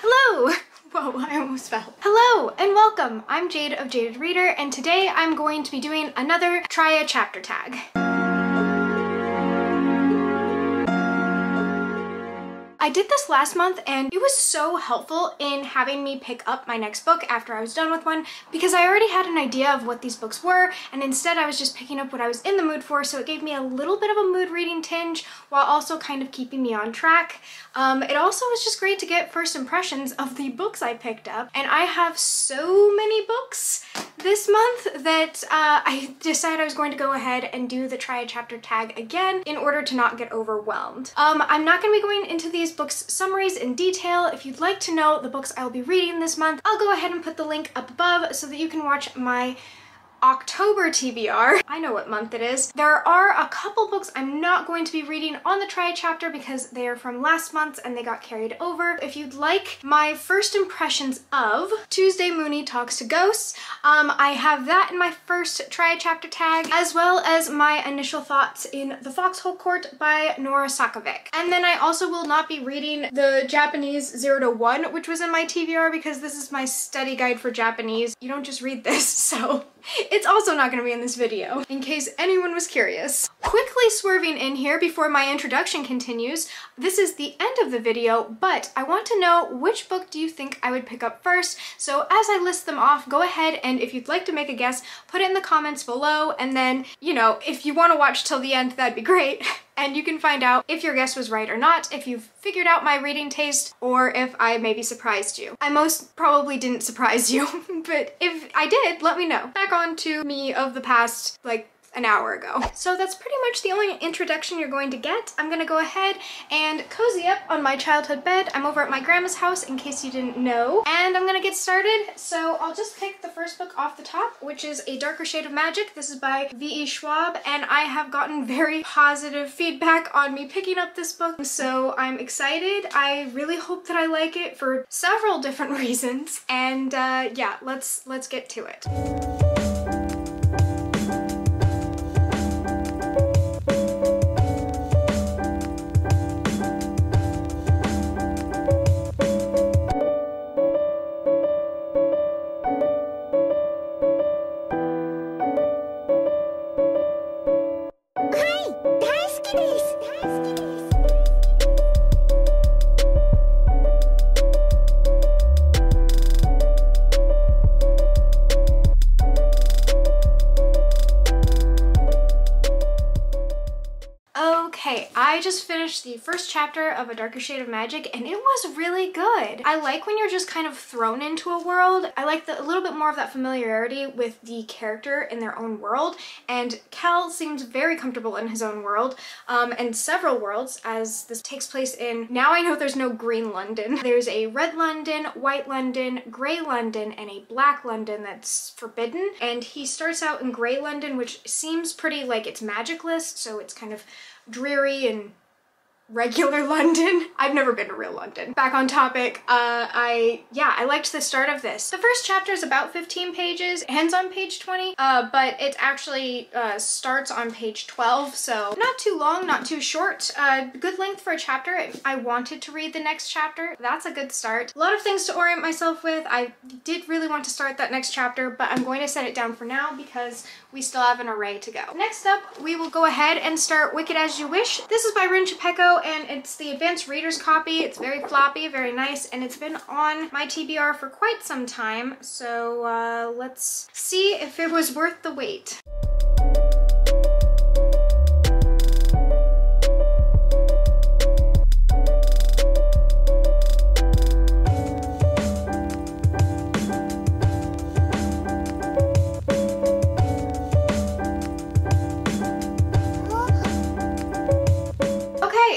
Hello! Whoa, I almost fell. Hello and welcome! I'm Jade of Jaded Reader, and today I'm going to be doing another Try a Chapter Tag. I did this last month and it was so helpful in having me pick up my next book after I was done with one, because I already had an idea of what these books were, and instead I was just picking up what I was in the mood for, so it gave me a little bit of a mood reading tinge while also kind of keeping me on track. It also was just great to get first impressions of the books I picked up, and I have so many books this month that I decided I was going to go ahead and do the Try a Chapter Tag again in order to not get overwhelmed. I'm not going to be going into these books summaries in detail. If you'd like to know the books I'll be reading this month, I'll go ahead and put the link up above so that you can watch my October TBR. I know what month it is. There are a couple books I'm not going to be reading on the Try a Chapter because they are from last month and they got carried over. If you'd like my first impressions of Tuesday Mooney Talks to Ghosts, I have that in my first Try a Chapter Tag, as well as my initial thoughts in The Foxhole Court by Nora Sakavic. And then I also will not be reading the Japanese 0 to 1, which was in my TBR, because this is my study guide for Japanese. You don't just read this, so it's also not going to be in this video, in case anyone was curious. Quickly swerving in here before my introduction continues, this is the end of the video, but I want to know, which book do you think I would pick up first? So as I list them off, go ahead and if you'd like to make a guess, put it in the comments below, and then, you know, if you want to watch till the end, that'd be great. And you can find out if your guess was right or not, if you've figured out my reading taste, or if I maybe surprised you. I most probably didn't surprise you, but if I did, let me know. Back on to me of the past, like, an hour ago. So that's pretty much the only introduction you're going to get. I'm gonna go ahead and cozy up on my childhood bed. I'm over at my grandma's house, in case you didn't know, and I'm gonna get started. So I'll just pick the first book off the top, which is A Darker Shade of Magic. This is by V.E. Schwab, and I have gotten very positive feedback on me picking up this book, so I'm excited. I really hope that I like it for several different reasons, and yeah, let's get to it. Okay, I just finished the first chapter of A Darker Shade of Magic, and it was really good. I like when you're just kind of thrown into a world. I like a little bit more of that familiarity with the character in their own world, and Cal seems very comfortable in his own world, and several worlds, as this takes place in, now I know there's no green London. There's a red London, white London, gray London, and a black London that's forbidden, and he starts out in gray London, which seems pretty like it's magicless, so it's kind of dreary and regular London. I've never been to real London. Back on topic, I liked the start of this. The first chapter is about 15 pages, ends on page 20, but it actually starts on page 12, so not too long, not too short. Good length for a chapter. If I wanted to read the next chapter, that's a good start. A lot of things to orient myself with. I did really want to start that next chapter, but I'm going to set it down for now because we still have an array to go. Next up, we will go ahead and start Wicked As You Wish. This is by Rin Chapeko, and it's the advanced reader's copy. It's very floppy, very nice, and it's been on my TBR for quite some time, so let's see if it was worth the wait.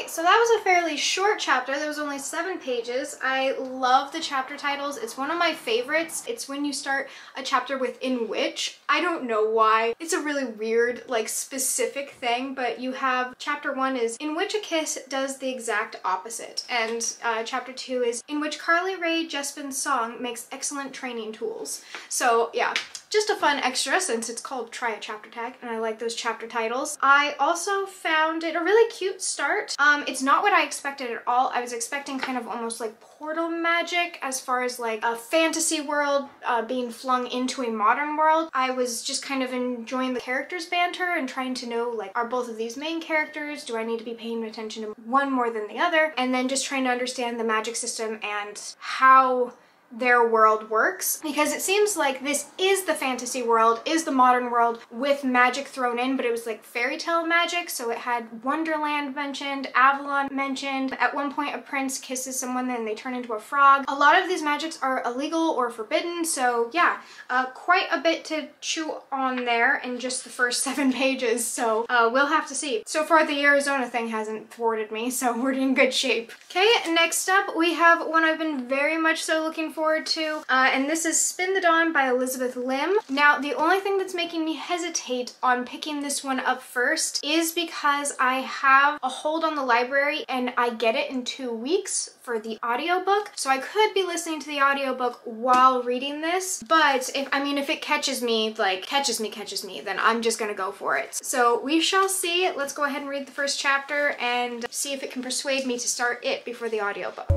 So that was a fairly short chapter. There was only 7 pages. I love the chapter titles. It's one of my favorites. It's when you start a chapter with "in which." I don't know why. It's a really weird, like, specific thing, but you have chapter 1 is "in which a kiss does the exact opposite," and chapter 2 is "in which Carly Rae Jepsen's song makes excellent training tools." So yeah, just a fun extra since it's called Try a Chapter Tag, and I like those chapter titles. I also found it a really cute start. It's not what I expected at all. I was expecting kind of almost like portal magic as far as like a fantasy world being flung into a modern world. I was just kind of enjoying the characters' banter and trying to know, like, are both of these main characters? Do I need to be paying attention to one more than the other? And then just trying to understand the magic system and how their world works, because it seems like this is the fantasy world, is the modern world with magic thrown in, but it was like fairy tale magic. So it had Wonderland mentioned, Avalon mentioned. At one point a prince kisses someone and they turn into a frog. A lot of these magics are illegal or forbidden, so yeah, quite a bit to chew on there in just the first 7 pages, so we'll have to see. So far the Arizona thing hasn't thwarted me, so we're in good shape. Okay, next up we have one I've been very much so looking forward to, and this is Spin the Dawn by Elizabeth Lim. Now, the only thing that's making me hesitate on picking this one up first is because I have a hold on the library and I get it in 2 weeks for the audiobook. So I could be listening to the audiobook while reading this, but if it catches me, like catches me, then I'm just gonna go for it. So we shall see. Let's go ahead and read the first chapter and see if it can persuade me to start it before the audiobook.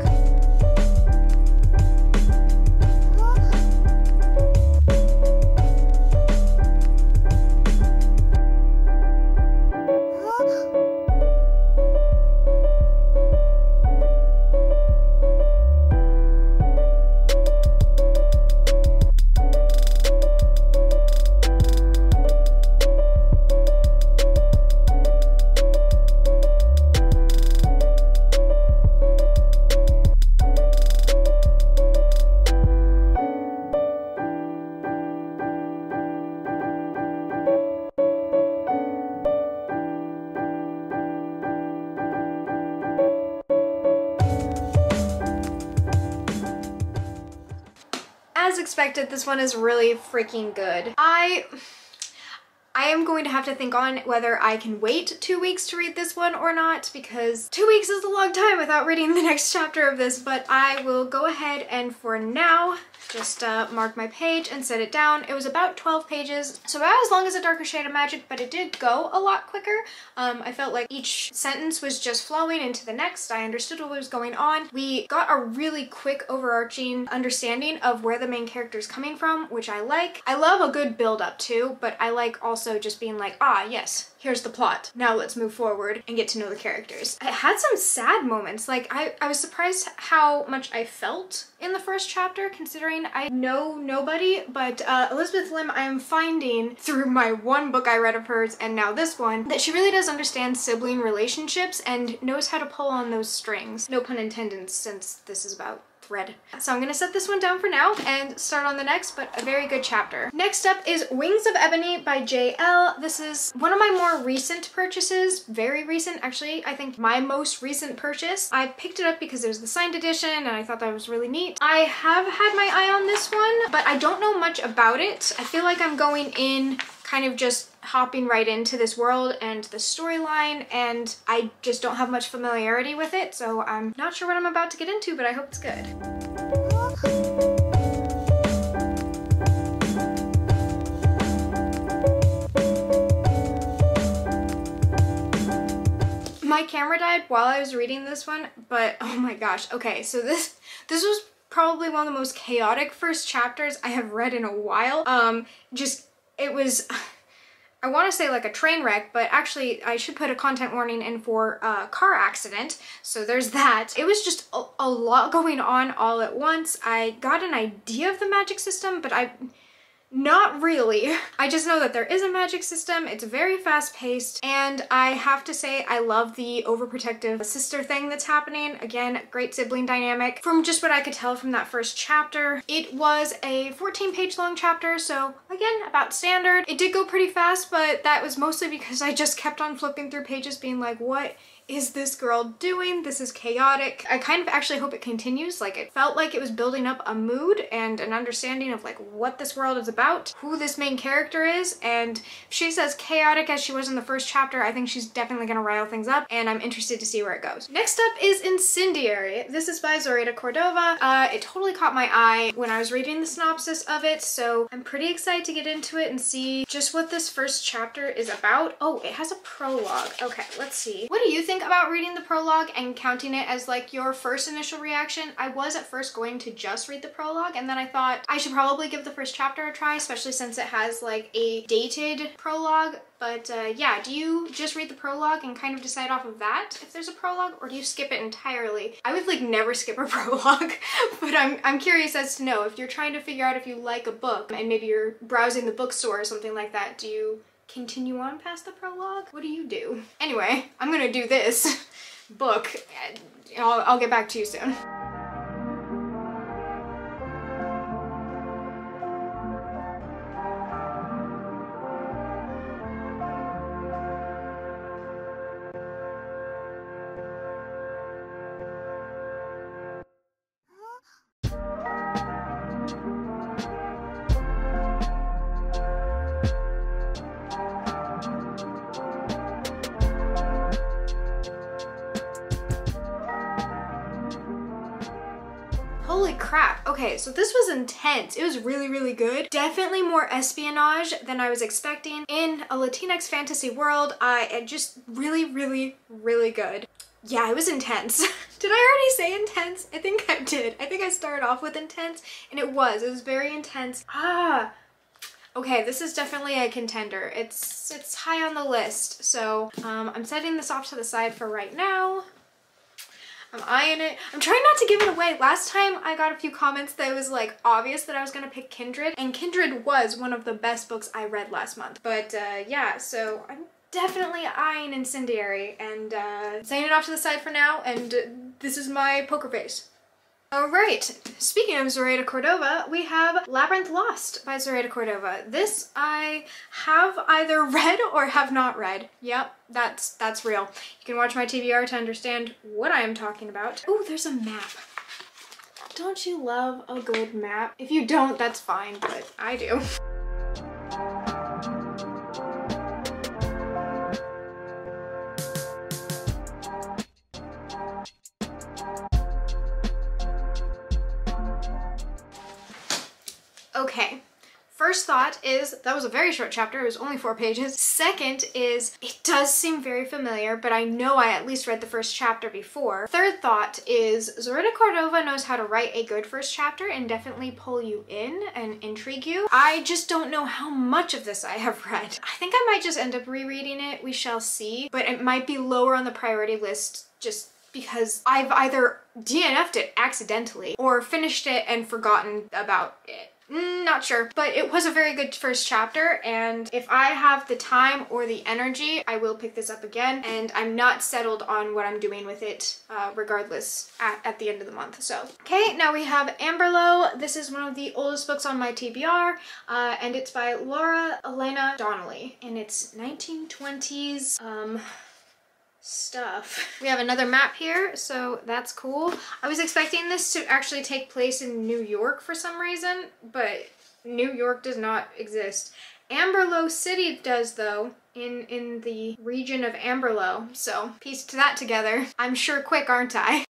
As expected, this one is really freaking good. I am going to have to think on whether I can wait 2 weeks to read this one or not, because 2 weeks is a long time without reading the next chapter of this, but I will go ahead and for now just mark my page and set it down. It was about 12 pages, so about as long as A Darker Shade of Magic, but it did go a lot quicker. I felt like each sentence was just flowing into the next. I understood what was going on. We got a really quick overarching understanding of where the main character is coming from, which I like. I love a good build up too, but I like also just being like, ah, yes, here's the plot. Now let's move forward and get to know the characters. It had some sad moments. Like, I was surprised how much I felt in the first chapter, considering I know nobody, but Elizabeth Lim, I am finding through my one book I read of hers and now this one, that she really does understand sibling relationships and knows how to pull on those strings. No pun intended, since this is about thread. So I'm gonna set this one down for now and start on the next, but a very good chapter. Next up is Wings of Ebony by J.L. This is one of my more recent purchases. Very recent, actually. I think my most recent purchase. I picked it up because it was the signed edition and I thought that was really neat. I have had my eye on this one, but I don't know much about it. I feel like I'm going in kind of just hopping right into this world and the storyline, and I just don't have much familiarity with it, so I'm not sure what I'm about to get into, but I hope it's good. My camera died while I was reading this one, but oh my gosh. Okay, so this was probably one of the most chaotic first chapters I have read in a while. It was, I want to say like a train wreck, but actually I should put a content warning in for a car accident. So there's that. It was just a lot going on all at once. I got an idea of the magic system, but not really. I just know that there is a magic system. It's very fast paced, and I have to say I love the overprotective sister thing that's happening. Again, great sibling dynamic. From just what I could tell from that first chapter, it was a 14-page long chapter, so again, about standard. It did go pretty fast, but that was mostly because I just kept on flipping through pages being like, what is this girl doing? This is chaotic. I kind of actually hope it continues. Like, it felt like it was building up a mood and an understanding of like what this world is about, who this main character is, and if she's as chaotic as she was in the first chapter, I think she's definitely gonna rile things up, and I'm interested to see where it goes. Next up is Incendiary. This is by Zoraida Cordova. It totally caught my eye when I was reading the synopsis of it, so I'm pretty excited to get into it and see just what this first chapter is about. Oh, it has a prologue. Okay, let's see. What do you think about reading the prologue and counting it as like your first initial reaction? I was at first going to just read the prologue, and then I thought I should probably give the first chapter a try, especially since it has like a dated prologue. But yeah, do you just read the prologue and kind of decide off of that if there's a prologue, or do you skip it entirely? I would like never skip a prologue, but I'm curious as to know if you're trying to figure out if you like a book and maybe you're browsing the bookstore or something like that, do you continue on past the prologue? What do you do? Anyway, I'm gonna do this book, and I'll get back to you soon. Holy crap. Okay, so this was intense. It was really, really good. Definitely more espionage than I was expecting. In a Latinx fantasy world, just really, really, really good. Yeah, it was intense. Did I already say intense? I think I did. I think I started off with intense, and it was very intense. Okay, this is definitely a contender. It's high on the list. So I'm setting this off to the side for right now. I'm eyeing it. I'm trying not to give it away. Last time I got a few comments that it was like obvious that I was gonna pick Kindred, and Kindred was one of the best books I read last month. But yeah, so I'm definitely eyeing Incendiary, and setting it off to the side for now, and this is my poker face. Alright, speaking of Zoraida Cordova, we have Labyrinth Lost by Zoraida Cordova. This I have either read or have not read. Yep, that's real. You can watch my TBR to understand what I am talking about. Oh, there's a map. Don't you love a good map? If you don't, that's fine, but I do. Okay, first thought is that was a very short chapter. It was only 4 pages. Second is it does seem very familiar, but I know I at least read the first chapter before. Third thought is Zoraida Cordova knows how to write a good first chapter and definitely pull you in and intrigue you. I just don't know how much of this I have read. I think I might just end up rereading it. We shall see, but it might be lower on the priority list just because I've either DNF'd it accidentally or finished it and forgotten about it. Not sure, but it was a very good first chapter, and if I have the time or the energy, I will pick this up again, and I'm not settled on what I'm doing with it regardless at the end of the month. So, okay, now we have Amberlow. This is one of the oldest books on my TBR, and it's by Laura Elena Donnelly, and it's 1920s stuff. We have another map here, so that's cool. I was expecting this to actually take place in New York for some reason, but New York does not exist. Amberlow City does though, in the region of Amberlow, so piece that together. I'm sure quick, aren't I?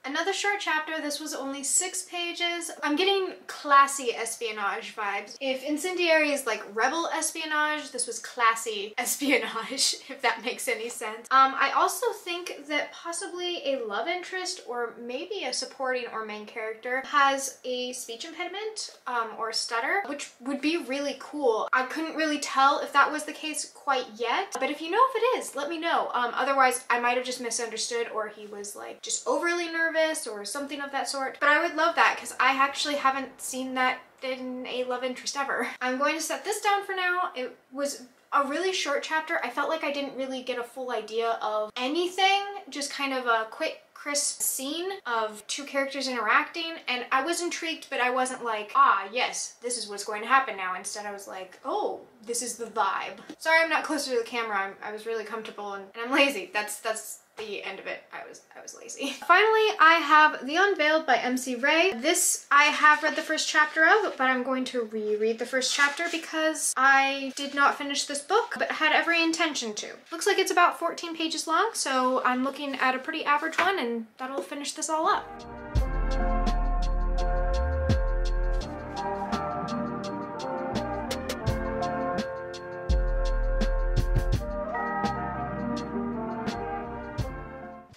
Another short chapter. This was only 6 pages. I'm getting classy espionage vibes. If Incendiary is like rebel espionage, this was classy espionage, if that makes any sense. I also think that possibly a love interest or maybe a supporting or main character has a speech impediment or stutter, which would be really cool. I couldn't really tell if that was the case quite yet, but if you know if it is, let me know. Otherwise, I might have just misunderstood, or he was like just overly nervous, this or something of that sort. But I would love that because I actually haven't seen that in a love interest ever. I'm going to set this down for now. It was a really short chapter. I felt like I didn't really get a full idea of anything, just kind of a quick crisp scene of two characters interacting, and I was intrigued, but I wasn't like, ah yes, this is what's going to happen now. Instead I was like, oh, this is the vibe. Sorry I'm not closer to the camera. I was really comfortable and I'm lazy. That's the end of it. I was lazy. Finally, I have The Unveiled by MC Ray. This I have read the first chapter of, but I'm going to reread the first chapter because I did not finish this book, but had every intention to. Looks like it's about 14 pages long, so I'm looking at a pretty average one, and that'll finish this all up.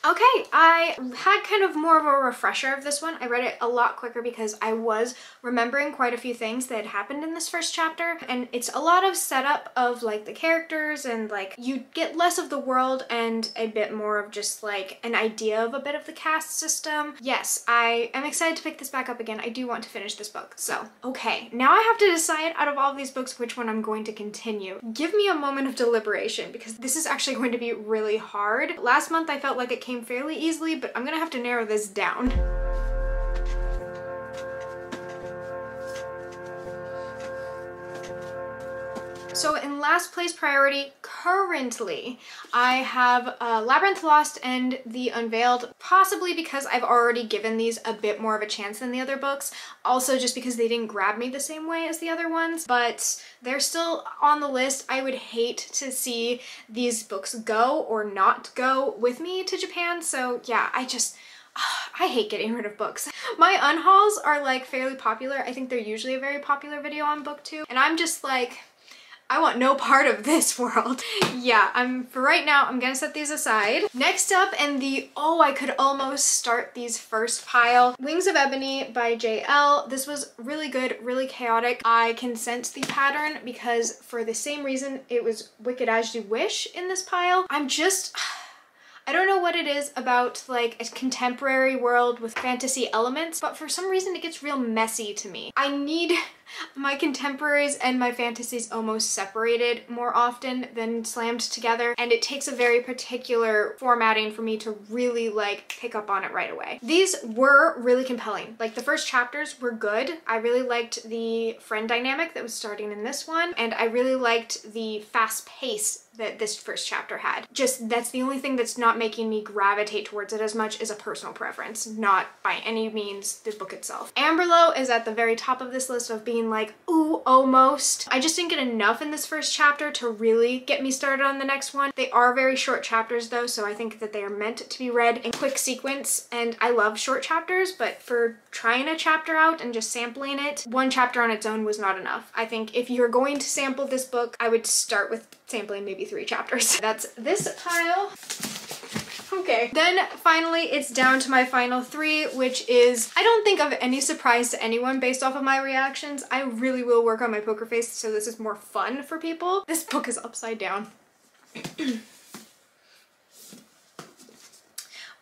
Okay, I had kind of more of a refresher of this one. I read it a lot quicker because I was remembering quite a few things that had happened in this first chapter, and it's a lot of setup of like the characters, and like you get less of the world and a bit more of just like an idea of a bit of the cast system. Yes, I am excited to pick this back up again. I do want to finish this book. So, okay, now I have to decide out of all of these books which one I'm going to continue. Give me a moment of deliberation because this is actually going to be really hard. Last month I felt like it came fairly easily, but I'm gonna have to narrow this down. So in last place priority currently, I have Labyrinth Lost and The Unveiled, possibly because I've already given these a bit more of a chance than the other books. Also just because they didn't grab me the same way as the other ones, but they're still on the list. I would hate to see these books go or not go with me to Japan, so yeah, I hate getting rid of books. My unhauls are like fairly popular. I think they're usually a very popular video on BookTube, and I'm just like, I want no part of this world. Yeah, for right now, I'm gonna set these aside. Next up, and I could almost start these first pile, Wings of Ebony by JL. This was really good, really chaotic. I can sense the pattern because for the same reason it was Wicked As You Wish in this pile. I don't know what it is about like a contemporary world with fantasy elements, but for some reason it gets real messy to me. I need my contemporaries and my fantasies almost separated more often than slammed together, and it takes a very particular formatting for me to really like pick up on it right away. These were really compelling. Like the first chapters were good. I really liked the friend dynamic that was starting in this one, and I really liked the fast pace that this first chapter had. Just that's the only thing that's not making me gravitate towards it as much as a personal preference, not by any means the book itself. Amberlow is at the very top of this list of being like, ooh, almost. I just didn't get enough in this first chapter to really get me started on the next one. They are very short chapters though, so I think that they are meant to be read in quick sequence, and I love short chapters, but for trying a chapter out and just sampling it, one chapter on its own was not enough. I think if you're going to sample this book, I would start with sampling maybe 3 chapters. That's this pile. Okay, then finally it's down to my final 3, which is, I don't think of any surprise to anyone based off of my reactions. I really will work on my poker face so this is more fun for people. This book is upside down.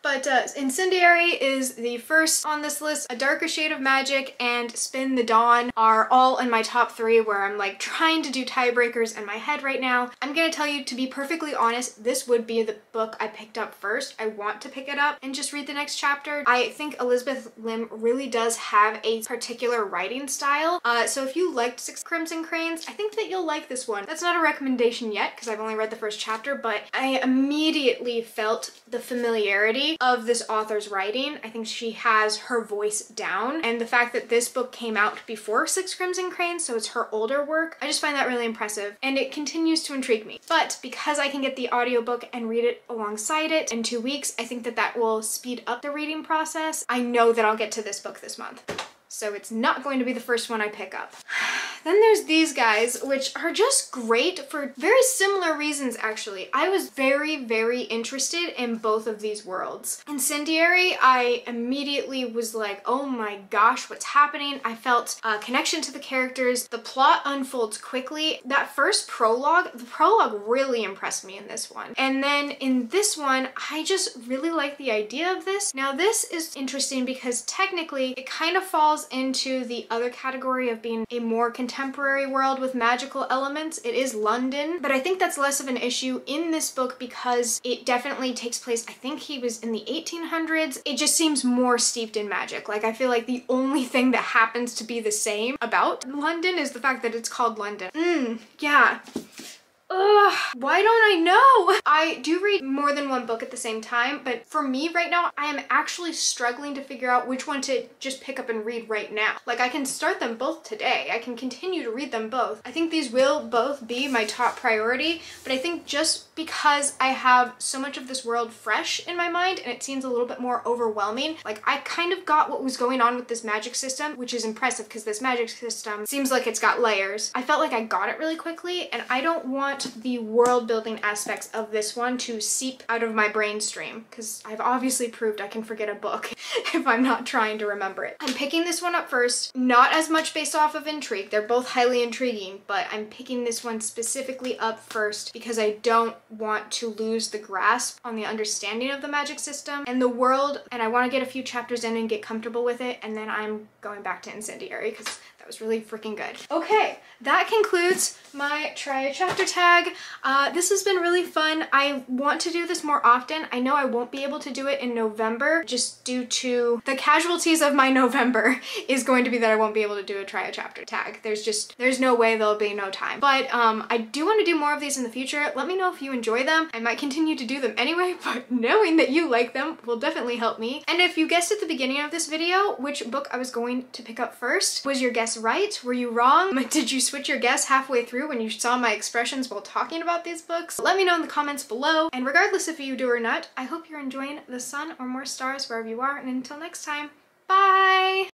But Incendiary is the first on this list. A Darker Shade of Magic and Spin the Dawn are all in my top 3, where I'm like trying to do tiebreakers in my head right now. I'm gonna tell you, to be perfectly honest, this would be the book I picked up first. I want to pick it up and just read the next chapter. I think Elizabeth Lim really does have a particular writing style. So if you liked Six Crimson Cranes, I think that you'll like this one. That's not a recommendation yet because I've only read the first chapter, but I immediately felt the familiarity of this author's writing. I think she has her voice down, and the fact that this book came out before Six Crimson Cranes, so it's her older work, I just find that really impressive, and it continues to intrigue me. But because I can get the audiobook and read it alongside it in 2 weeks, I think that that will speed up the reading process. I know that I'll get to this book this month. so it's not going to be the first one I pick up. Then there's these guys, which are just great for very similar reasons, actually. I was very, very interested in both of these worlds. Incendiary, I immediately was like, oh my gosh, what's happening? I felt a connection to the characters. The plot unfolds quickly. That first prologue, the prologue really impressed me in this one. And then in this one, I just really like the idea of this. Now this is interesting because technically it kind of falls into the other category of being a more contemporary world with magical elements. It is London, but I think that's less of an issue in this book because it definitely takes place, I think he was in the 1800s. It just seems more steeped in magic. Like, I feel like the only thing that happens to be the same about London is the fact that it's called London. Yeah. Ugh, why don't I know? I do read more than one book at the same time, but for me right now, I am actually struggling to figure out which one to just pick up and read right now. Like, I can start them both today. I can continue to read them both. I think these will both be my top priority, but I think just because I have so much of this world fresh in my mind and it seems a little bit more overwhelming, like I kind of got what was going on with this magic system, which is impressive because this magic system seems like it's got layers. I felt like I got it really quickly, and I don't want the world building aspects of this one to seep out of my brain stream because I've obviously proved I can forget a book if I'm not trying to remember it. I'm picking this one up first, not as much based off of intrigue. They're both highly intriguing, but I'm picking this one specifically up first because I don't want to lose the grasp on the understanding of the magic system and the world, and I want to get a few chapters in and get comfortable with it, and then I'm going back to Incendiary because that was really freaking good. Okay, that concludes my try a chapter tag. This has been really fun. I want to do this more often. I know I won't be able to do it in November just due to the casualties of my November is going to be that I won't be able to do a try a chapter tag. There's no way there'll be no time. But I do want to do more of these in the future. Let me know if you enjoy them. I might continue to do them anyway, but knowing that you like them will definitely help me. And if you guessed at the beginning of this video which book I was going to pick up first, was your guess right? Were you wrong? Did you switch your guess halfway through when you saw my expressions while talking about these books? Let me know in the comments below. And regardless if you do or not, I hope you're enjoying the sun or more stars wherever you are. And until next time, bye!